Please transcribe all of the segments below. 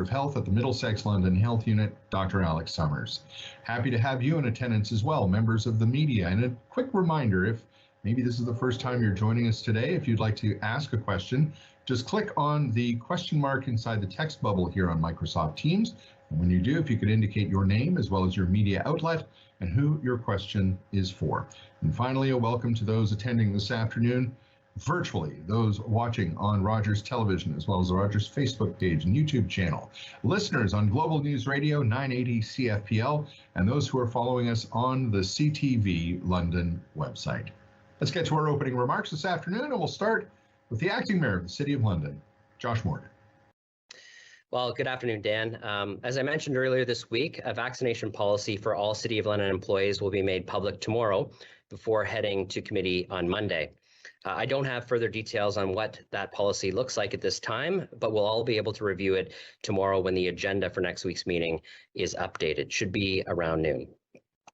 Officer of Health at the Middlesex-London Health Unit, Dr. Alex Summers. Happy to have you in attendance as well, members of the media. And a quick reminder, if maybe this is the first time you're joining us today, if you'd like to ask a question, just click on the question mark inside the text bubble here on Microsoft Teams. And when you do, if you could indicate your name as well as your media outlet and who your question is for. And finally, a welcome to those attending this afternoon virtually, those watching on Rogers Television, as well as the Rogers Facebook page and YouTube channel, listeners on Global News Radio 980 CFPL, and those who are following us on the CTV London website. Let's get to our opening remarks this afternoon, and we'll start with the Acting Mayor of the City of London, Josh Morgan. Well, good afternoon, Dan. As I mentioned earlier this week, a vaccination policy for all City of London employees will be made public tomorrow before heading to committee on Monday. I don't have further details on what that policy looks like at this time, but we'll all be able to review it tomorrow when the agenda for next week's meeting is updated. Should be around noon.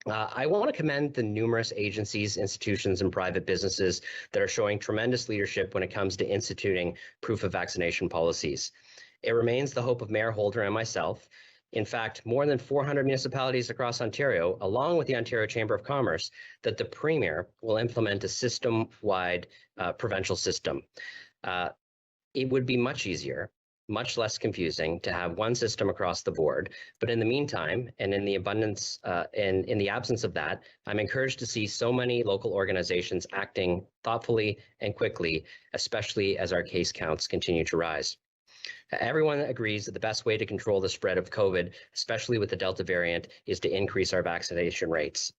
I want to commend the numerous agencies, institutions, and private businesses that are showing tremendous leadership when it comes to instituting proof of vaccination policies. It remains the hope of Mayor Holder and myself. In fact, more than 400 municipalities across Ontario, along with the Ontario Chamber of Commerce, that the Premier will implement a system-wide provincial system. It would be much easier, much less confusing to have one system across the board. But in the meantime, and in the abundance, in the absence of that, I'm encouraged to see so many local organizations acting thoughtfully and quickly, especially as our case counts continue to rise. Everyone agrees that the best way to control the spread of COVID, especially with the Delta variant, is to increase our vaccination rates.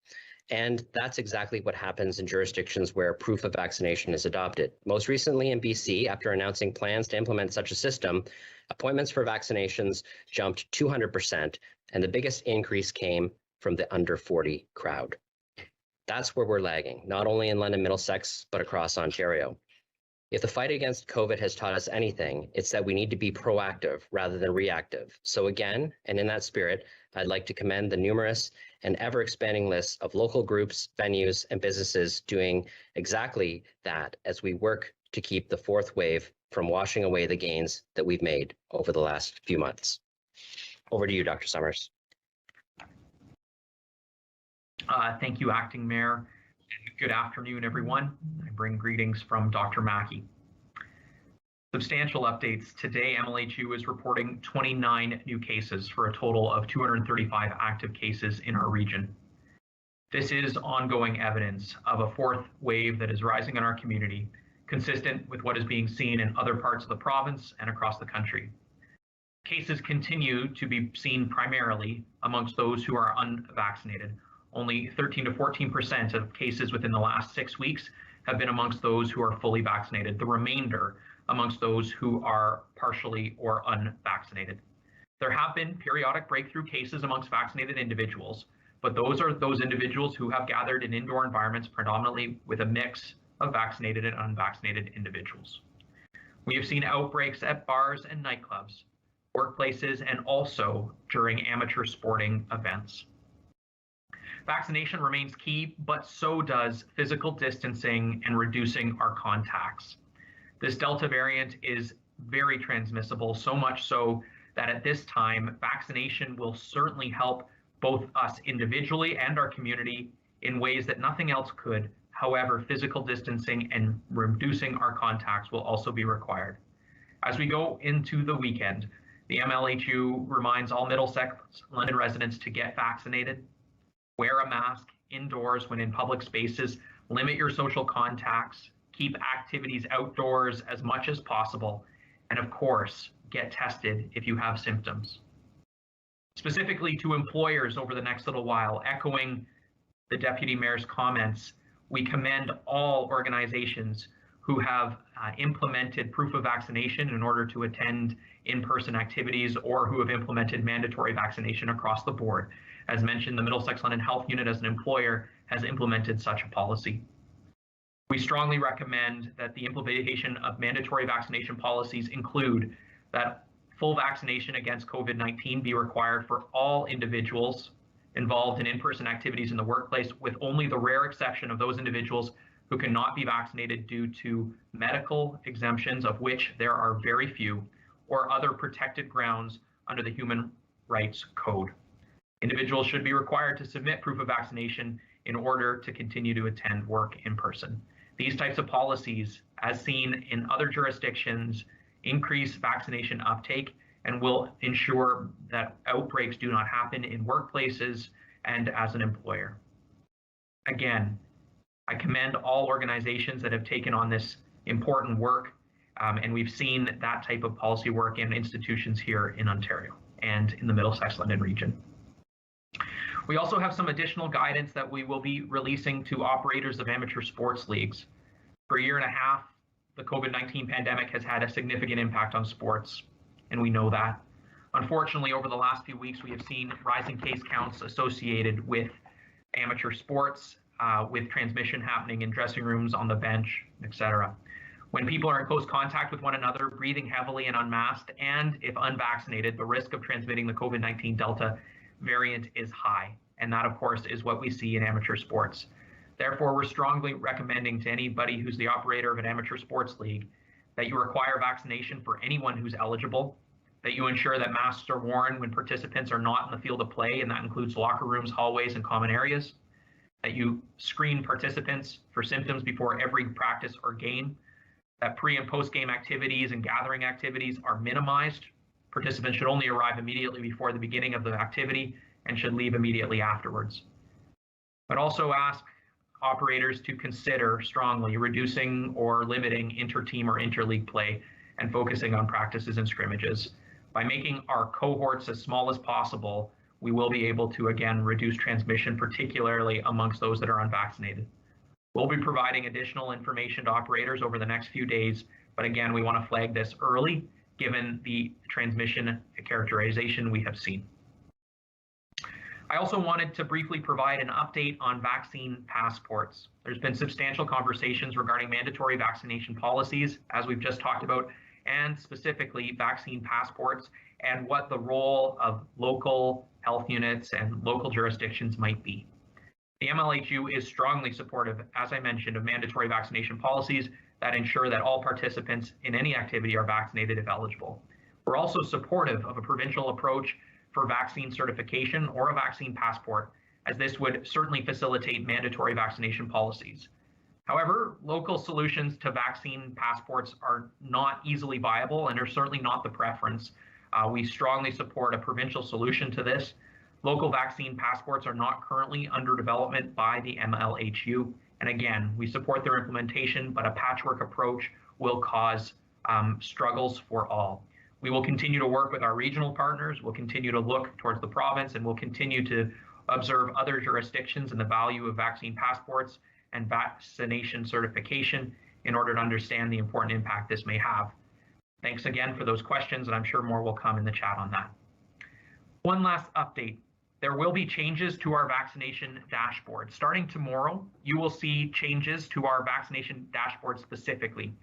And that's exactly what happens in jurisdictions where proof of vaccination is adopted. Most recently in BC, after announcing plans to implement such a system, appointments for vaccinations jumped 200%, and the biggest increase came from the under 40 crowd. That's where we're lagging, not only in London, Middlesex, but across Ontario. If the fight against COVID has taught us anything, it's that we need to be proactive rather than reactive. So again, and in that spirit, I'd like to commend the numerous and ever-expanding lists of local groups, venues, and businesses doing exactly that as we work to keep the fourth wave from washing away the gains that we've made over the last few months. Over to you, Dr. Summers. Thank you, Acting Mayor. Good afternoon, everyone. I bring greetings from Dr. Mackey. Substantial updates. Today, MLHU is reporting 29 new cases for a total of 235 active cases in our region. This is ongoing evidence of a fourth wave that is rising in our community, consistent with what is being seen in other parts of the province and across the country. Cases continue to be seen primarily amongst those who are unvaccinated. Only 13 to 14% of cases within the last 6 weeks have been amongst those who are fully vaccinated, the remainder amongst those who are partially or unvaccinated. There have been periodic breakthrough cases amongst vaccinated individuals, but those are those individuals who have gathered in indoor environments predominantly with a mix of vaccinated and unvaccinated individuals. We have seen outbreaks at bars and nightclubs, workplaces, and also during amateur sporting events. Vaccination remains key, but so does physical distancing and reducing our contacts. This Delta variant is very transmissible, so much so that at this time, vaccination will certainly help both us individually and our community in ways that nothing else could. However, physical distancing and reducing our contacts will also be required. As we go into the weekend, the MLHU reminds all Middlesex-London residents to get vaccinated, wear a mask indoors when in public spaces, limit your social contacts, keep activities outdoors as much as possible, and of course, get tested if you have symptoms. Specifically to employers over the next little while, echoing the Deputy Mayor's comments, we commend all organizations who have implemented proof of vaccination in order to attend in-person activities or who have implemented mandatory vaccination across the board. As mentioned, the Middlesex-London Health Unit as an employer has implemented such a policy. We strongly recommend that the implementation of mandatory vaccination policies include that full vaccination against COVID-19 be required for all individuals involved in in-person activities in the workplace, with only the rare exception of those individuals who cannot be vaccinated due to medical exemptions, of which there are very few, or other protected grounds under the Human Rights Code. Individuals should be required to submit proof of vaccination in order to continue to attend work in person. These types of policies, as seen in other jurisdictions, increase vaccination uptake and will ensure that outbreaks do not happen in workplaces and as an employer. Again, I commend all organizations that have taken on this important work, and we've seen that type of policy work in institutions here in Ontario and in the Middlesex-London region. We also have some additional guidance that we will be releasing to operators of amateur sports leagues. For a year and a half, the COVID-19 pandemic has had a significant impact on sports, and we know that. Unfortunately, over the last few weeks, we have seen rising case counts associated with amateur sports, with transmission happening in dressing rooms, on the bench, etc. When people are in close contact with one another, breathing heavily and unmasked, and if unvaccinated, the risk of transmitting the COVID-19 Delta variant is high. And that, of course, is what we see in amateur sports. Therefore, we're strongly recommending to anybody who's the operator of an amateur sports league that you require vaccination for anyone who's eligible, that you ensure that masks are worn when participants are not in the field of play, and that includes locker rooms, hallways, and common areas, that you screen participants for symptoms before every practice or game, that pre- and post-game activities and gathering activities are minimized. Participants should only arrive immediately before the beginning of the activity and should leave immediately afterwards. But also ask operators to consider strongly reducing or limiting inter-team or inter-league play and focusing on practices and scrimmages. By making our cohorts as small as possible, we will be able to, again, reduce transmission, particularly amongst those that are unvaccinated. We'll be providing additional information to operators over the next few days, but again, we want to flag this early, given the transmission characterization we have seen. I also wanted to briefly provide an update on vaccine passports. There's been substantial conversations regarding mandatory vaccination policies, as we've just talked about, and specifically vaccine passports and what the role of local health units and local jurisdictions might be. The MLHU is strongly supportive, as I mentioned, of mandatory vaccination policies that ensure that all participants in any activity are vaccinated if eligible. We're also supportive of a provincial approach for vaccine certification or a vaccine passport, as this would certainly facilitate mandatory vaccination policies. However, local solutions to vaccine passports are not easily viable and are certainly not the preference. We strongly support a provincial solution to this. Local vaccine passports are not currently under development by the MLHU. And again, we support their implementation, but a patchwork approach will cause struggles for all. We will continue to work with our regional partners. We'll continue to look towards the province, and we'll continue to observe other jurisdictions and the value of vaccine passports and vaccination certification in order to understand the important impact this may have. Thanks again for those questions, and I'm sure more will come in the chat on that. One last update. There will be changes to our vaccination dashboard. Starting tomorrow, you will see changes to our vaccination dashboard specifically.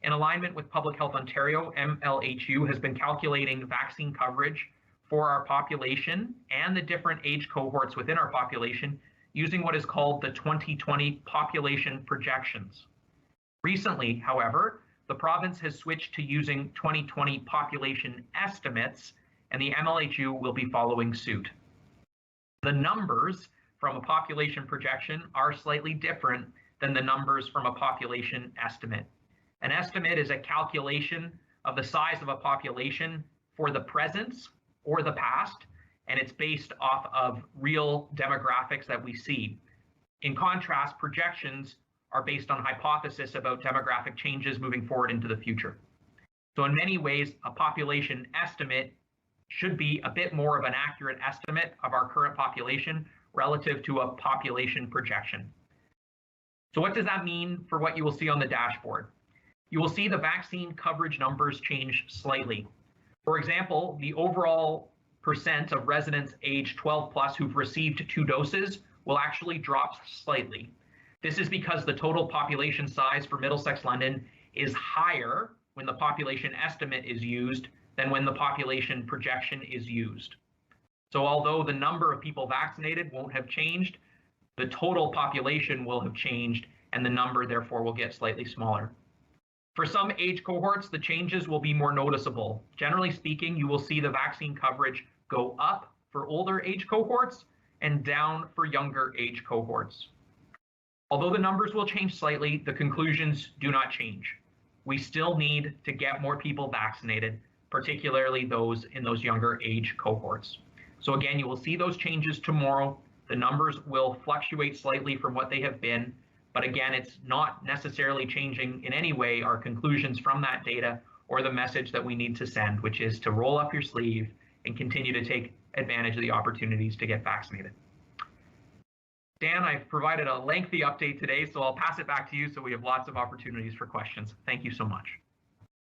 In alignment with Public Health Ontario, MLHU has been calculating vaccine coverage for our population and the different age cohorts within our population using what is called the 2020 population projections. Recently, however, the province has switched to using 2020 population estimates, and the MLHU will be following suit. The numbers from a population projection are slightly different than the numbers from a population estimate. An estimate is a calculation of the size of a population for the present or the past, and it's based off of real demographics that we see. In contrast, projections are based on hypothesis about demographic changes moving forward into the future. So in many ways, a population estimate should be a bit more of an accurate estimate of our current population relative to a population projection. So what does that mean for what you will see on the dashboard? You will see the vaccine coverage numbers change slightly. For example, the overall percent of residents age 12 plus who've received 2 doses will actually drop slightly. This is because the total population size for Middlesex-London is higher when the population estimate is used than when the population projection is used. So although the number of people vaccinated won't have changed, the total population will have changed, and the number therefore will get slightly smaller. For some age cohorts, the changes will be more noticeable. Generally speaking, you will see the vaccine coverage go up for older age cohorts and down for younger age cohorts. Although the numbers will change slightly, the conclusions do not change. We still need to get more people vaccinated, particularly those in those younger age cohorts. So again, you will see those changes tomorrow. The numbers will fluctuate slightly from what they have been, but again, it's not necessarily changing in any way our conclusions from that data or the message that we need to send, which is to roll up your sleeve and continue to take advantage of the opportunities to get vaccinated. Dan, I've provided a lengthy update today, so I'll pass it back to you so we have lots of opportunities for questions. Thank you so much.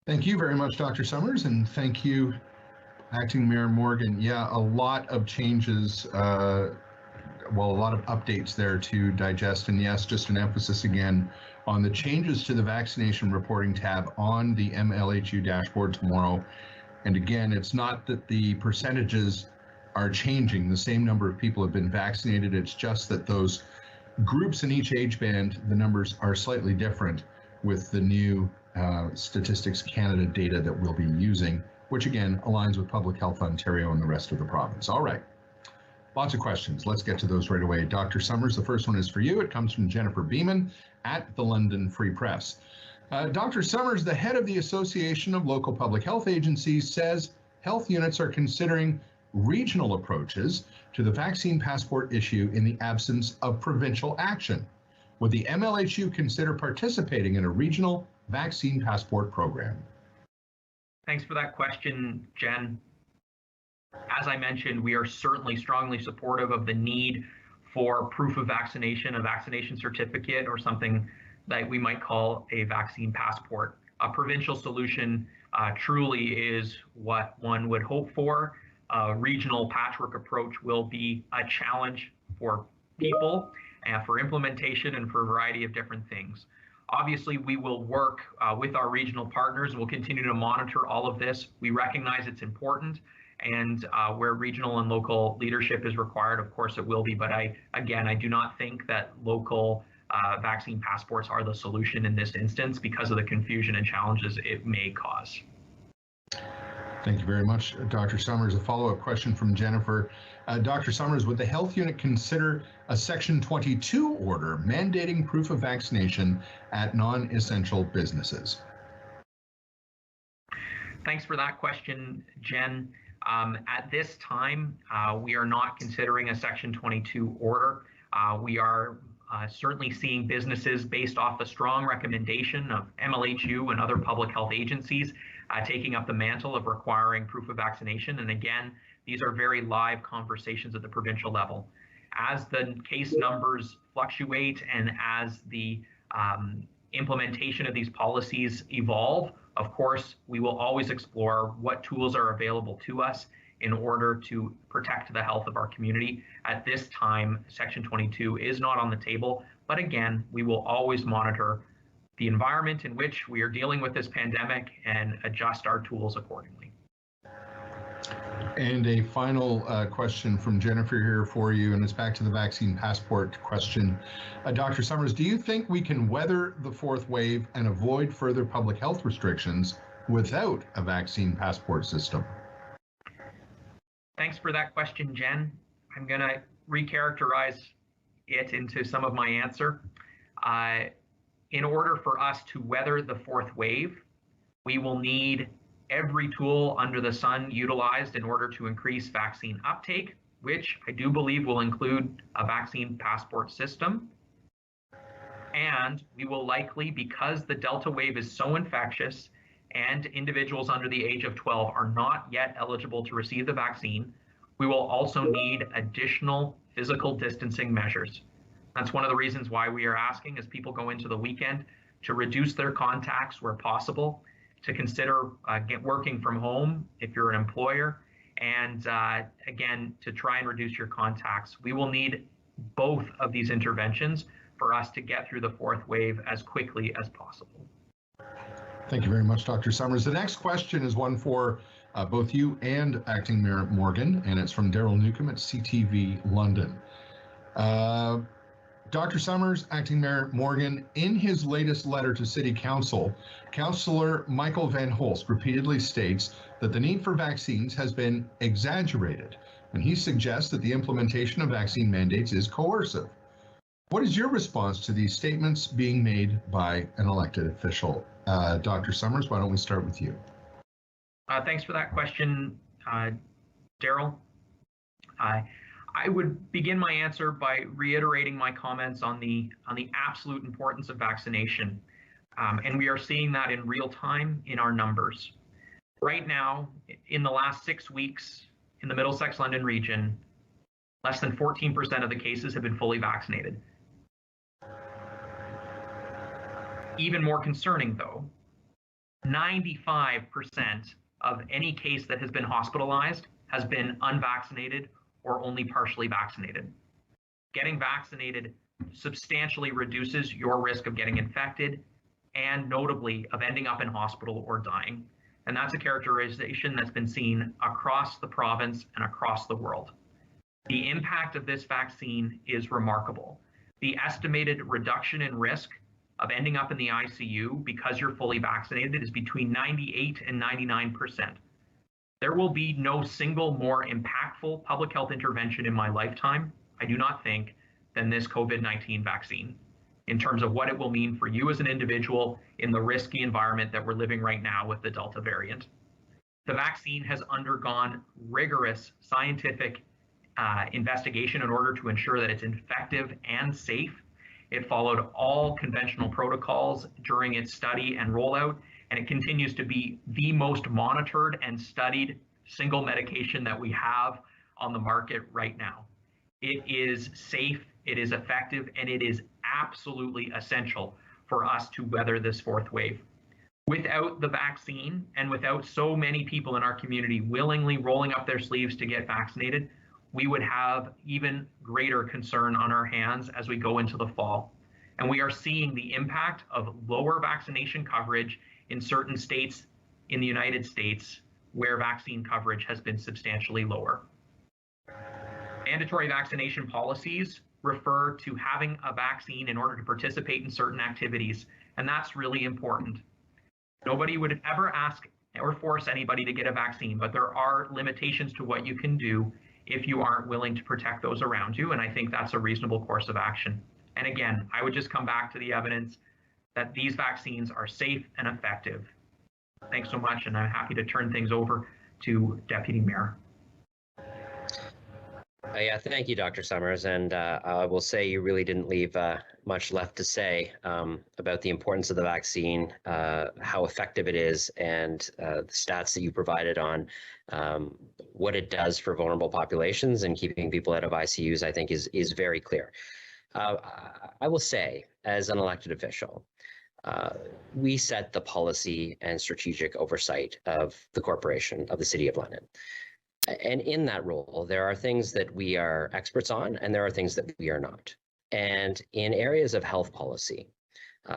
Thank you very much, Dr. Summers, and thank you, Acting Mayor Morgan. Yeah, a lot of changes, a lot of updates there to digest. And yes, just an emphasis again on the changes to the vaccination reporting tab on the MLHU dashboard tomorrow. And again, it's not that the percentages are changing. The same number of people have been vaccinated. It's just that those groups in each age band, the numbers are slightly different with the new Statistics Canada data that we'll be using, which again aligns with Public Health Ontario and the rest of the province. All right, lots of questions. Let's get to those right away. Dr. Summers, the first one is for you. It comes from Jennifer Beeman at the London Free Press. Dr. Summers, the head of the Association of Local Public Health Agencies, says health units are considering regional approaches to the vaccine passport issue in the absence of provincial action. Would the MLHU consider participating in a regional vaccine passport program? Thanks for that question, Jen. As I mentioned, we are certainly strongly supportive of the need for proof of vaccination, a vaccination certificate, or something that we might call a vaccine passport. A provincial solution truly is what one would hope for. A regional patchwork approach will be a challenge for people and for implementation and for a variety of different things. Obviously, we will work with our regional partners. We'll continue to monitor all of this. We recognize it's important, and where regional and local leadership is required, of course it will be. But I do not think that local vaccine passports are the solution in this instance because of the confusion and challenges it may cause. Thank you very much, Dr. Summers. A follow-up question from Jennifer. Dr. Summers, would the health unit consider a Section 22 order mandating proof of vaccination at non-essential businesses? Thanks for that question, Jen. At this time, we are not considering a Section 22 order. We are certainly seeing businesses, based off the strong recommendation of MLHU and other public health agencies, taking up the mantle of requiring proof of vaccination. And again, these are very live conversations at the provincial level. As the case numbers fluctuate and as the implementation of these policies evolve, of course, we will always explore what tools are available to us in order to protect the health of our community. At this time, Section 22 is not on the table, but again, we will always monitor the environment in which we are dealing with this pandemic and adjust our tools accordingly. And a final question from Jennifer here for you, and it's back to the vaccine passport question. Dr. Summers, do you think we can weather the fourth wave and avoid further public health restrictions without a vaccine passport system? Thanks for that question, Jen. I'm going to recharacterize it into some of my answer. In order for us to weather the fourth wave, we will need every tool under the sun utilized in order to increase vaccine uptake, which I do believe will include a vaccine passport system. And we will likely, because the Delta wave is so infectious and individuals under the age of 12 are not yet eligible to receive the vaccine, we will also need additional physical distancing measures. That's one of the reasons why we are asking, as people go into the weekend, to reduce their contacts where possible, to consider working from home if you're an employer, and again, to try and reduce your contacts. We will need both of these interventions for us to get through the fourth wave as quickly as possible. Thank you very much, Dr. Summers. The next question is one for both you and Acting Mayor Morgan, and it's from Daryl Newcomb at CTV London. Dr. Summers, Acting Mayor Morgan, in his latest letter to City Council, Councillor Michael Van Holst repeatedly states that the need for vaccines has been exaggerated, and he suggests that the implementation of vaccine mandates is coercive. What is your response to these statements being made by an elected official? Dr. Summers, why don't we start with you? Thanks for that question, Daryl. I would begin my answer by reiterating my comments on the absolute importance of vaccination. And we are seeing that in real time in our numbers. Right now, in the last 6 weeks in the Middlesex-London region, less than 14% of the cases have been fully vaccinated. Even more concerning though, 95% of any case that has been hospitalized has been unvaccinated or only partially vaccinated. Getting vaccinated substantially reduces your risk of getting infected and notably of ending up in hospital or dying. And that's a characterization that's been seen across the province and across the world. The impact of this vaccine is remarkable. The estimated reduction in risk of ending up in the ICU because you're fully vaccinated is between 98 and 99%. There will be no single more impactful public health intervention in my lifetime, I do not think, than this COVID-19 vaccine in terms of what it will mean for you as an individual in the risky environment that we're living right now with the Delta variant. The vaccine has undergone rigorous scientific investigation in order to ensure that it's effective and safe. It followed all conventional protocols during its study and rollout, and it continues to be the most monitored and studied single medication that we have on the market right now. It is safe, it is effective, and it is absolutely essential for us to weather this fourth wave. Without the vaccine and without so many people in our community willingly rolling up their sleeves to get vaccinated, we would have even greater concern on our hands as we go into the fall. And we are seeing the impact of lower vaccination coverage in certain states in the United States where vaccine coverage has been substantially lower. Mandatory vaccination policies refer to having a vaccine in order to participate in certain activities, and that's really important. Nobody would ever ask or force anybody to get a vaccine, but there are limitations to what you can do if you aren't willing to protect those around you, and I think that's a reasonable course of action. And again, I would just come back to the evidence that these vaccines are safe and effective. Thanks so much, and I'm happy to turn things over to Deputy Mayor. Yeah, thank you, Dr. Summers. And I will say you really didn't leave much left to say about the importance of the vaccine, how effective it is, and the stats that you provided on what it does for vulnerable populations and keeping people out of ICUs, I think is very clear. I will say, as an elected official, we set the policy and strategic oversight of the corporation, of the City of London. And in that role, there are things that we are experts on, and there are things that we are not. And in areas of health policy,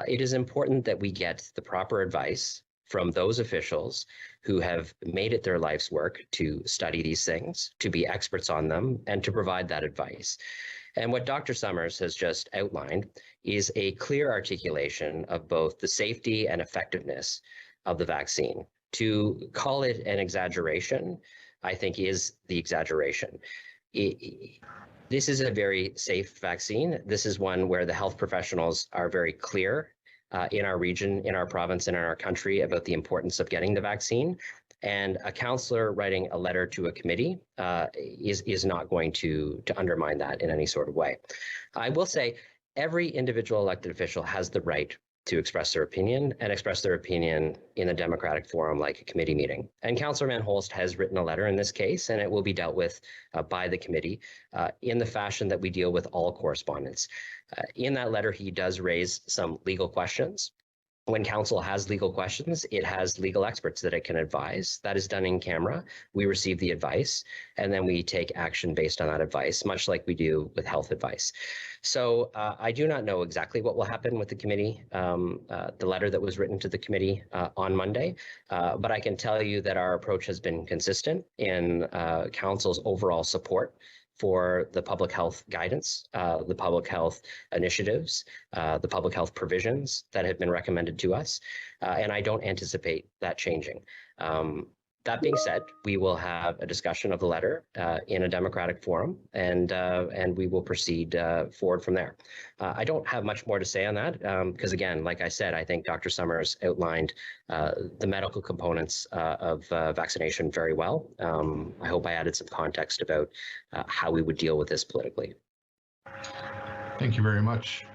it is important that we get the proper advice from those officials who have made it their life's work to study these things, to be experts on them, and to provide that advice. And what Dr. Summers has just outlined is a clear articulation of both the safety and effectiveness of the vaccine. To call it an exaggeration, I think, is the exaggeration. This is a very safe vaccine. This is one where the health professionals are very clear in our region, in our province, and in our country about the importance of getting the vaccine. And a councillor writing a letter to a committee is not going to undermine that in any sort of way. I will say every individual elected official has the right to express their opinion and express their opinion in a democratic forum like a committee meeting. And Councillor Van Holst has written a letter in this case, and it will be dealt with by the committee in the fashion that we deal with all correspondence. In that letter, he does raise some legal questions. When council has legal questions, it has legal experts that it can advise. That is done in camera. We receive the advice, and then we take action based on that advice, much like we do with health advice. So I do not know exactly what will happen with the committee, the letter that was written to the committee on Monday, but I can tell you that our approach has been consistent in council's overall support for the public health guidance, the public health initiatives, the public health provisions that have been recommended to us, and I don't anticipate that changing. That being said, we will have a discussion of the letter in a democratic forum, and we will proceed forward from there. I don't have much more to say on that because, again, like I said, I think Dr. Summers outlined the medical components of vaccination very well. I hope I added some context about how we would deal with this politically. Thank you very much,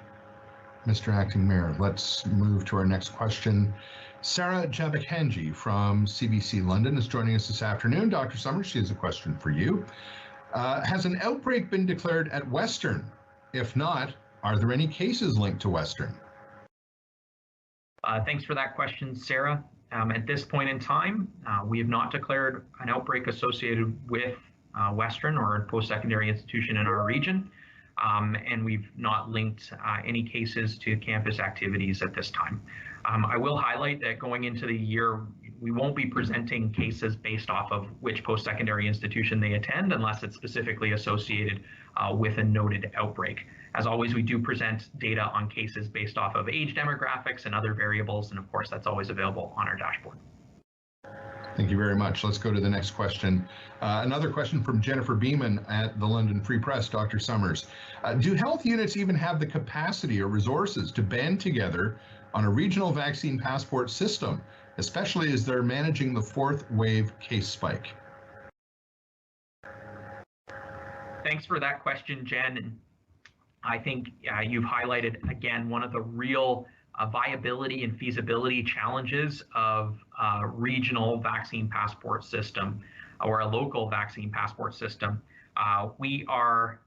Mr. Acting Mayor. Let's move to our next question. Sarah Jabakhanji from CBC London is joining us this afternoon. Dr. Summers, she has a question for you. Has an outbreak been declared at Western? If not, are there any cases linked to Western? Thanks for that question, Sarah. At this point in time, we have not declared an outbreak associated with Western or a post-secondary institution in our region, and we've not linked any cases to campus activities at this time. I will highlight that going into the year, we won't be presenting cases based off of which post-secondary institution they attend unless it's specifically associated with a noted outbreak. As always, we do present data on cases based off of age demographics and other variables, and of course, that's always available on our dashboard. Thank you very much. Let's go to the next question. Another question from Jennifer Beeman at the London Free Press, Dr. Summers. Do health units even have the capacity or resources to band together on a regional vaccine passport system, especially as they're managing the fourth wave case spike? Thanks for that question, Jen. And I think you've highlighted, again, one of the real viability and feasibility challenges of a regional vaccine passport system or a local vaccine passport system. We are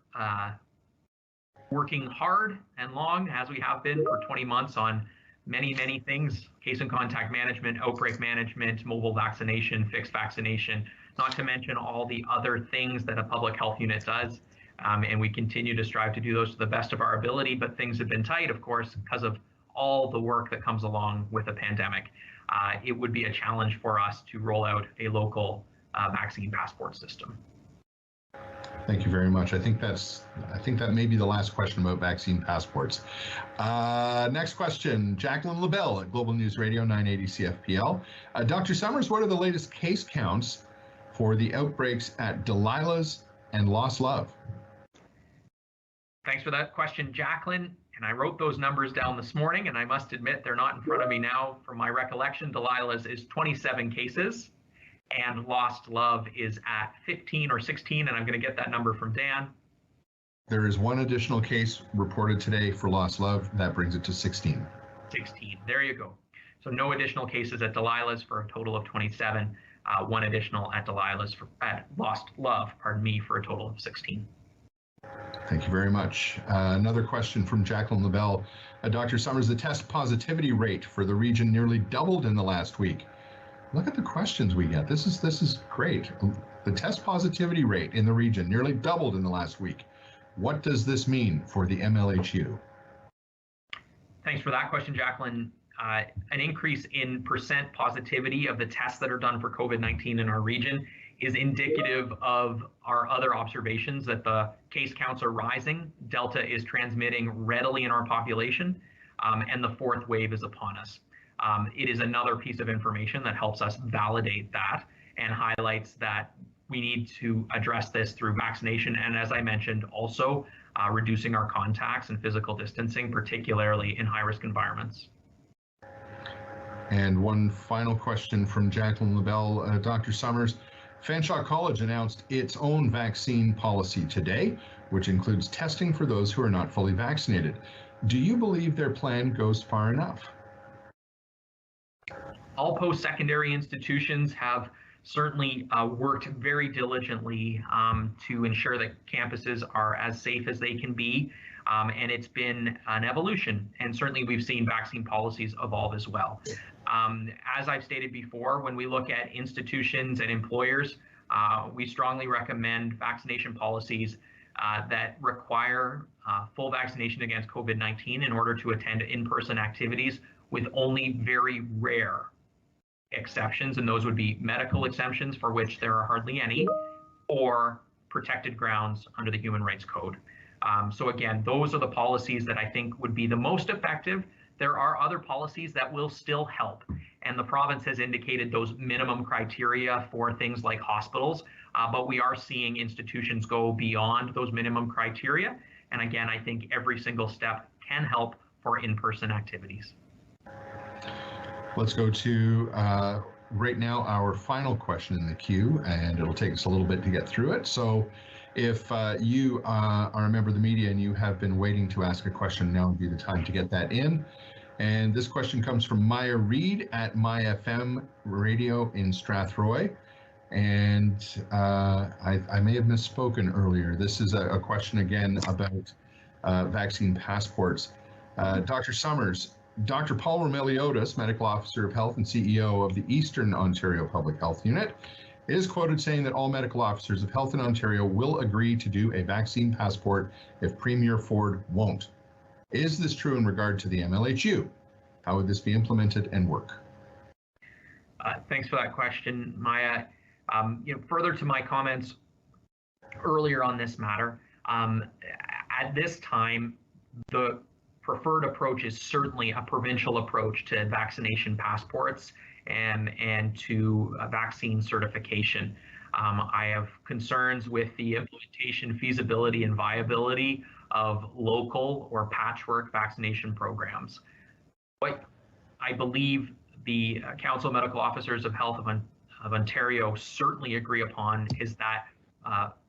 working hard and long, as we have been for 20 months, on many things: case and contact management, outbreak management, mobile vaccination, fixed vaccination, not to mention all the other things that a public health unit does. And we continue to strive to do those to the best of our ability, but things have been tight, of course, because of all the work that comes along with a pandemic. It would be a challenge for us to roll out a local vaccine passport system. Thank you very much. I think that may be the last question about vaccine passports. Next question, Jacqueline LaBelle at Global News Radio 980 CFPL. Dr. Summers, what are the latest case counts for the outbreaks at Delilah's and Lost Love? Thanks for that question, Jacqueline. And I wrote those numbers down this morning, and I must admit they're not in front of me now. From my recollection, Delilah's is 27 cases, and Lost Love is at 15 or 16, and I'm going to get that number from Dan. There is one additional case reported today for Lost Love. That brings it to 16. 16. There you go. So no additional cases at Delilah's for a total of 27. One additional at Delilah's at Lost Love, for a total of 16. Thank you very much. Another question from Jacqueline LaBelle. Dr. Summers, the test positivity rate for the region nearly doubled in the last week. Look at the questions we get. This is great. The test positivity rate in the region nearly doubled in the last week. What does this mean for the MLHU? Thanks for that question, Jacqueline. An increase in percent positivity of the tests that are done for COVID-19 in our region is indicative of our other observations that the case counts are rising, Delta is transmitting readily in our population, and the fourth wave is upon us. It is another piece of information that helps us validate that and highlights that we need to address this through vaccination and, as I mentioned, also reducing our contacts and physical distancing, particularly in high-risk environments. And one final question from Jacqueline LaBelle. Dr. Summers, Fanshawe College announced its own vaccine policy today, which includes testing for those who are not fully vaccinated. Do you believe their plan goes far enough? All post-secondary institutions have certainly worked very diligently to ensure that campuses are as safe as they can be. And it's been an evolution. And certainly we've seen vaccine policies evolve as well. As I've stated before, when we look at institutions and employers, we strongly recommend vaccination policies that require full vaccination against COVID-19 in order to attend in-person activities, with only very rare exceptions, and those would be medical exemptions, for which there are hardly any, or protected grounds under the Human Rights Code. So again, those are the policies that I think would be the most effective. There are other policies that will still help, and the province has indicated those minimum criteria for things like hospitals, but we are seeing institutions go beyond those minimum criteria. And again, I think every single step can help for in-person activities. Let's go to right now our final question in the queue, and it'll take us a little bit to get through it. So if you are a member of the media and you have been waiting to ask a question, now would be the time to get that in. And this question comes from Maya Reed at MyFM Radio in Strathroy. And I may have misspoken earlier. This is a question again about vaccine passports. Dr. Summers, Dr. Paul Romeliotis, Medical Officer of Health and CEO of the Eastern Ontario Public Health Unit, is quoted saying that all medical officers of health in Ontario will agree to do a vaccine passport if Premier Ford won't. Is this true in regard to the MLHU? How would this be implemented and work? Thanks for that question, Maya. Further to my comments earlier on this matter, at this time, the preferred approach is certainly a provincial approach to vaccination passports and to vaccine certification. I have concerns with the implementation, feasibility, and viability of local or patchwork vaccination programs. What I believe the Council of Medical Officers of Health of Ontario certainly agree upon is that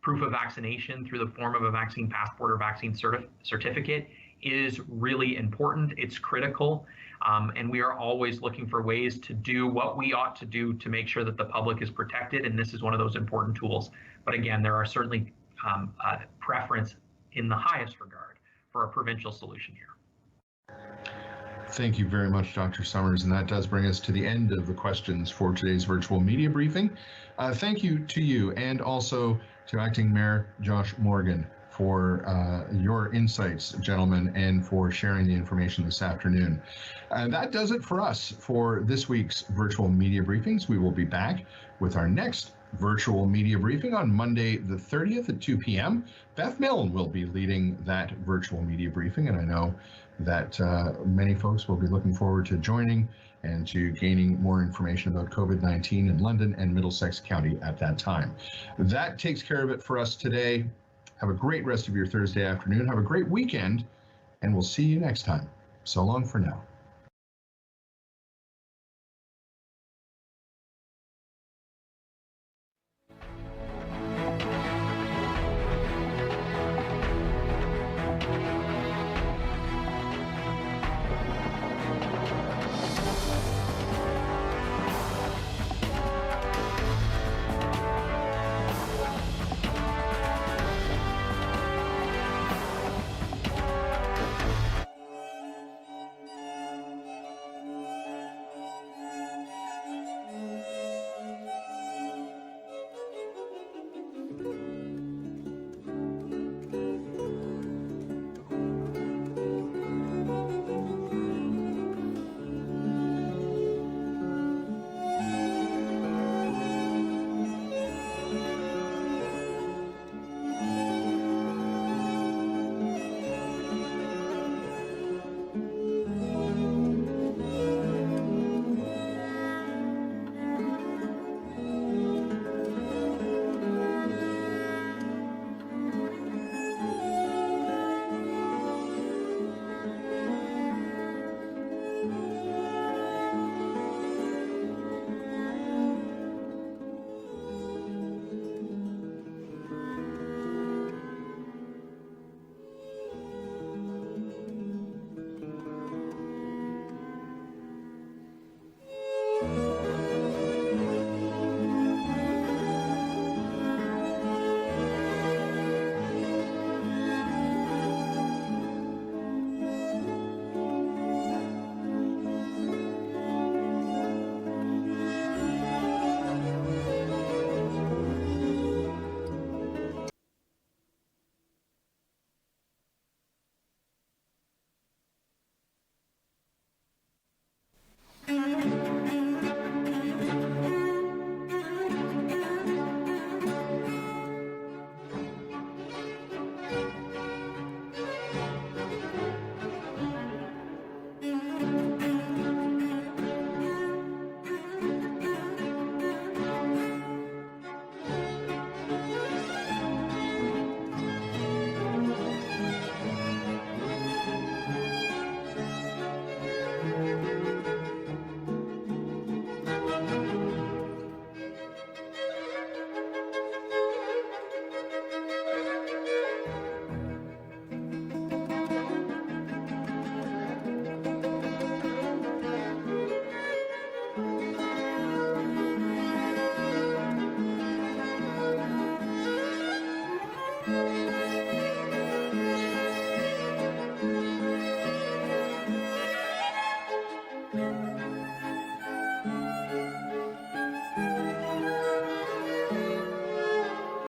proof of vaccination through the form of a vaccine passport or vaccine certificate is really important. It's critical. And we are always looking for ways to do what we ought to do to make sure that the public is protected. And this is one of those important tools. But again, there are certainly preference in the highest regard for a provincial solution here. Thank you very much, Dr. Summers. And that does bring us to the end of the questions for today's virtual media briefing. Thank you to you and also to Acting Mayor Josh Morgan for your insights, gentlemen, and for sharing the information this afternoon. And that does it for us for this week's virtual media briefings. We will be back with our next virtual media briefing on Monday the 30th at 2 p.m. Beth Milne will be leading that virtual media briefing, and I know that many folks will be looking forward to joining and to gaining more information about COVID-19 in London and Middlesex County at that time. That takes care of it for us today. Have a great rest of your Thursday afternoon. Have a great weekend, and we'll see you next time. So long for now.